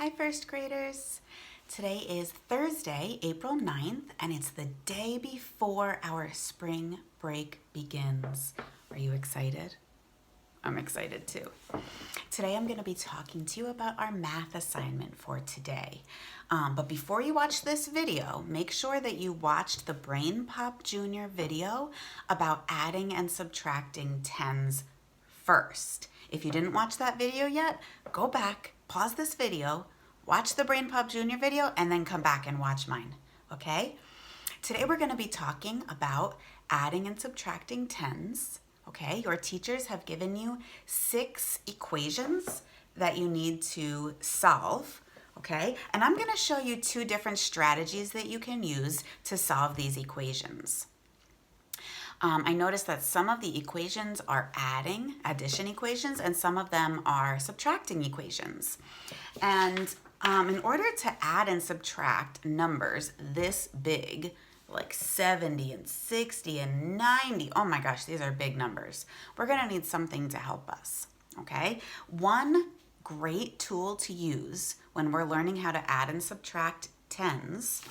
Hi first graders. Today is Thursday, April 9th, and it's the day before our spring break begins. Are you excited? I'm excited too. Today I'm going to be talking to you about our math assignment for today. But before you watch this video, make sure that you watched the Brain Pop Junior video about adding and subtracting tens first. If you didn't watch that video yet, go back, pause this video, watch the Brain Pop Junior video, and then come back and watch mine, okay? Today we're going to be talking about adding and subtracting tens, okay? Your teachers have given you 6 equations that you need to solve, okay? And I'm going to show you 2 different strategies that you can use to solve these equations. I noticed that some of the equations are addition equations, and some of them are subtracting equations. And in order to add and subtract numbers this big, like 70 and 60 and 90, oh my gosh, these are big numbers, we're gonna need something to help us, okay? One great tool to use when we're learning how to add and subtract tens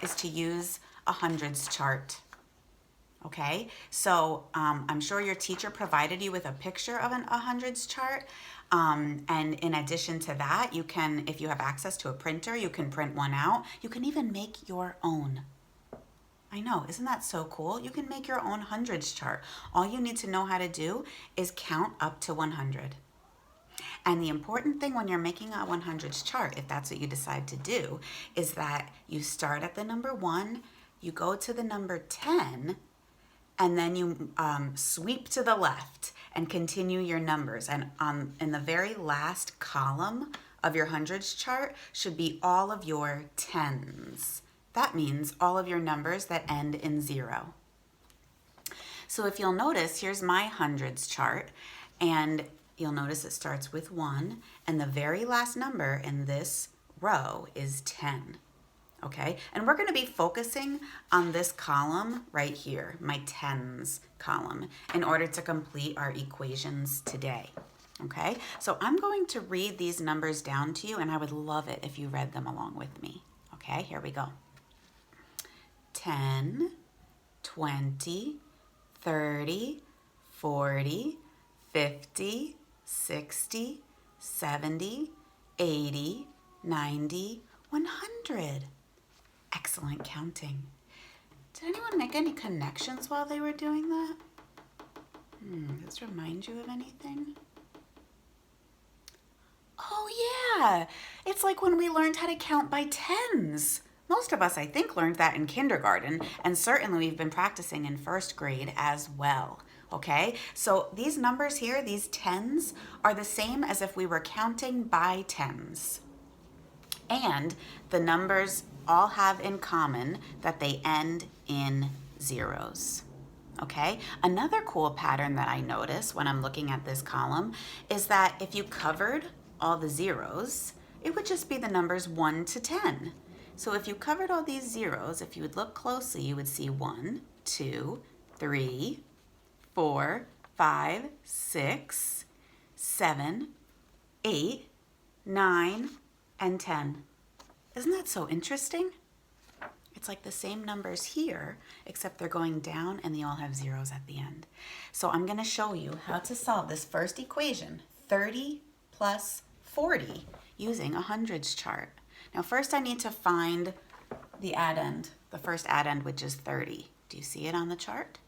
is to use a hundreds chart. Okay, so I'm sure your teacher provided you with a picture of a hundreds chart. And in addition to that, you can, if you have access to a printer, you can print one out. You can even make your own. I know, isn't that so cool? You can make your own hundreds chart. All you need to know how to do is count up to 100. And the important thing when you're making a 100s chart, if that's what you decide to do, is that you start at the number 1, you go to the number 10, and then you sweep to the left and continue your numbers. And in the very last column of your hundreds chart should be all of your tens. That means all of your numbers that end in 0. So if you'll notice, here's my hundreds chart, and you'll notice it starts with 1, and the very last number in this row is 10. Okay, and we're going to be focusing on this column right here, my tens column, in order to complete our equations today. Okay, so I'm going to read these numbers down to you, and I would love it if you read them along with me. Okay, here we go. 10, 20, 30, 40, 50, 60, 70, 80, 90, 100. Excellent counting. Did anyone make any connections while they were doing that? Does this remind you of anything? Oh yeah, it's like when we learned how to count by tens. Most of us, I think, learned that in kindergarten, and certainly we've been practicing in first grade as well. Okay, so these numbers here, these tens, are the same as if we were counting by tens. And the numbers all have in common that they end in zeros. Okay, another cool pattern that I notice when I'm looking at this column is that if you covered all the zeros, it would just be the numbers 1 to 10. So if you covered all these zeros, if you would look closely, you would see 1, 2, 3, 4, 5, 6, 7, 8, 9, and 10. Isn't that so interesting? It's like the same numbers here, except they're going down and they all have zeros at the end. So I'm going to show you how to solve this first equation, 30 plus 40, using a hundreds chart. Now first I need to find the addend, the first addend, which is 30. Do you see it on the chart?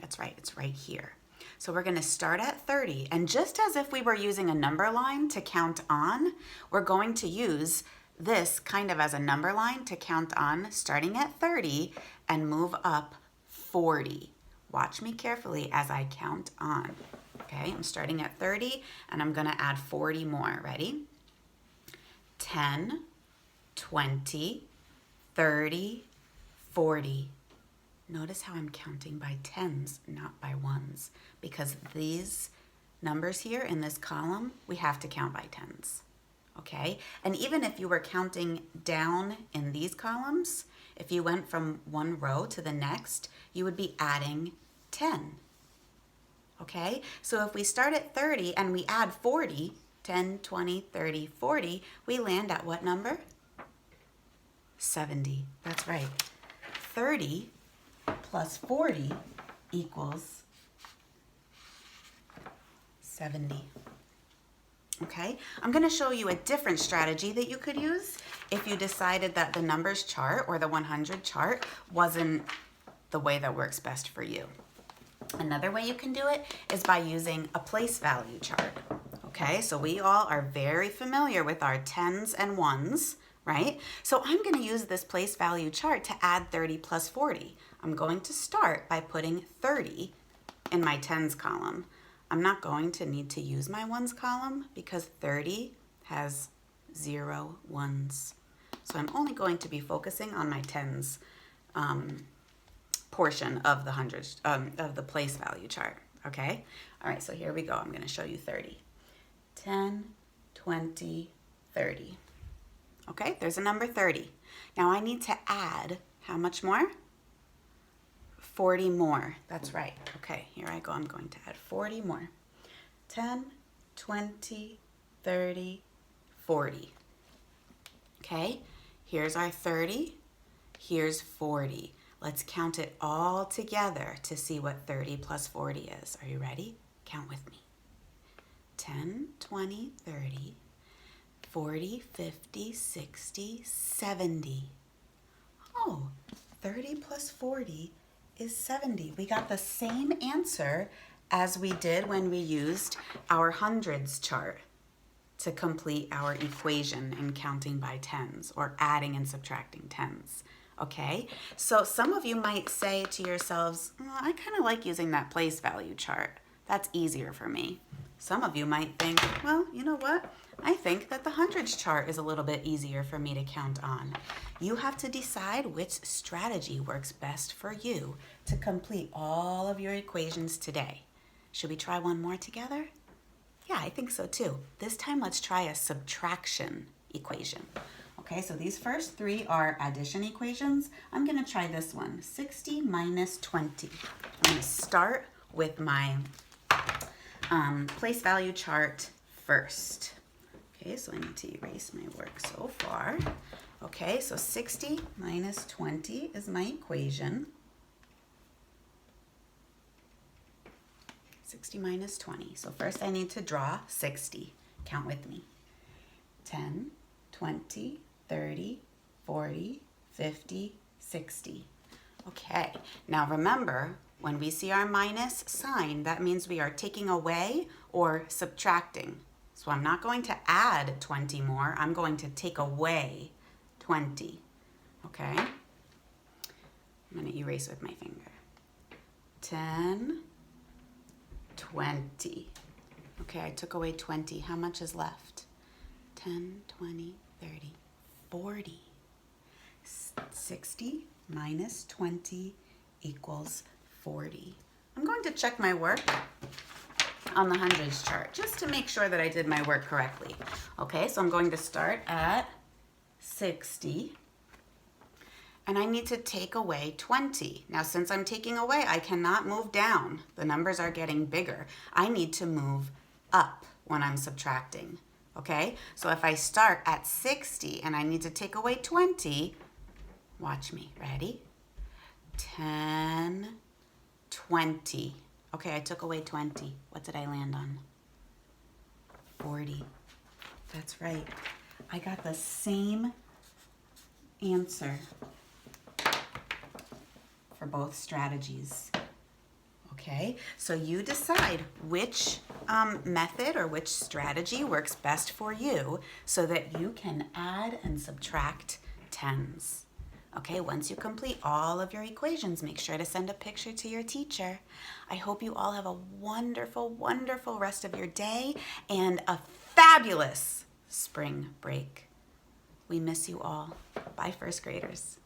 That's right, it's right here. So we're going to start at 30, and just as if we were using a number line to count on, we're going to use this kind of as a number line to count on, starting at 30 and move up 40. Watch me carefully as I count on. Okay, I'm starting at 30 and I'm going to add 40 more. Ready? 10, 20, 30, 40. Notice how I'm counting by tens, not by ones, because these numbers here in this column, we have to count by tens, okay? And even if you were counting down in these columns, if you went from one row to the next, you would be adding 10, okay? So if we start at 30 and we add 40, 10, 20, 30, 40, we land at what number? 70. That's right. 30 plus 40 equals 70. Okay, I'm going to show you a different strategy that you could use if you decided that the numbers chart or the 100 chart wasn't the way that works best for you. Another way you can do it is by using a place value chart. Okay, so we all are very familiar with our tens and ones, right? So I'm going to use this place value chart to add 30 plus 40. I'm going to start by putting 30 in my tens column. I'm not going to need to use my ones column because 30 has 0 ones. So I'm only going to be focusing on my tens portion of the hundreds of the place value chart. Okay. All right. So here we go. I'm going to show you 30. 10, 20, 30. Okay. There's a number 30. Now I need to add how much more? 40 more. That's right. Okay. Here I go. I'm going to add 40 more. 10, 20, 30, 40. Okay. Here's our 30. Here's 40. Let's count it all together to see what 30 plus 40 is. Are you ready? Count with me. 10, 20, 30, 40, 50, 60, 70. Oh, 30 plus 40 is 70. We got the same answer as we did when we used our hundreds chart to complete our equation in counting by tens or adding and subtracting tens. Okay, so some of you might say to yourselves, I kind of like using that place value chart. That's easier for me. Some of you might think, well, you know what? I think that the hundreds chart is a little bit easier for me to count on. You have to decide which strategy works best for you to complete all of your equations today. Should we try one more together? Yeah, I think so too. This time let's try a subtraction equation. Okay, so these first three are addition equations. I'm going to try this one, 60 minus 20. I'm going to start with my place value chart first. Okay, so I need to erase my work so far. Okay, so 60 minus 20 is my equation. 60 minus 20. So first I need to draw 60. Count with me. 10, 20, 30, 40, 50, 60. Okay, now remember, when we see our minus sign, that means we are taking away or subtracting. So I'm not going to add 20 more, I'm going to take away 20. Okay? I'm going to erase with my finger. 10, 20. Okay, I took away 20. How much is left? 10, 20, 30, 40. 60 minus 20 equals 40. I'm going to check my work on the hundreds chart just to make sure that I did my work correctly. Okay, so I'm going to start at 60 and I need to take away 20. Now, since I'm taking away, I cannot move down. The numbers are getting bigger. I need to move up when I'm subtracting. Okay, so if I start at 60 and I need to take away 20, watch me, ready? 10, 20. Okay, I took away 20. What did I land on? 40. That's right. I got the same answer for both strategies. Okay, so you decide which method or which strategy works best for you so that you can add and subtract tens. Okay, once you complete all of your equations, make sure to send a picture to your teacher. I hope you all have a wonderful, wonderful rest of your day and a fabulous spring break. We miss you all. Bye, first graders.